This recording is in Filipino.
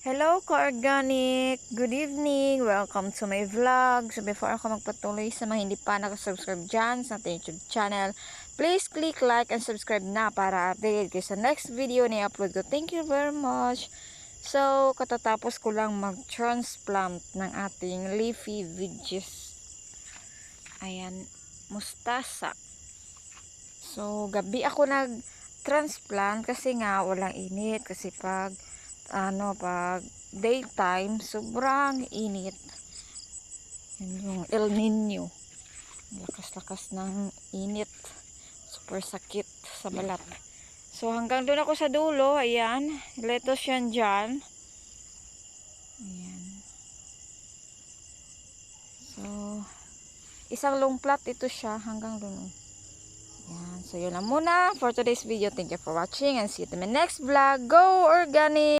Hello ka-organic! Good evening! Welcome to my vlog. So before ako magpatuloy sa mga hindi pa nakasubscribe dyan sa ating YouTube channel, please click like and subscribe na para updated kayo sa next video na i-upload ko. Thank you very much! So katatapos ko lang mag-transplant ng ating leafy veggies. Ayan, mustasa. So gabi ako nag-transplant kasi nga walang init. Kasi pag daytime sobrang init, yun yung El Nino, lakas-lakas ng init, super sakit sa balat. So hanggang doon ako sa dulo. Ayan, lettuce yan dyan. Ayan, so isang long plot ito siya hanggang doon. Ayan, so yun lang muna for today's video. Thank you for watching and see you in my next vlog. Go organic!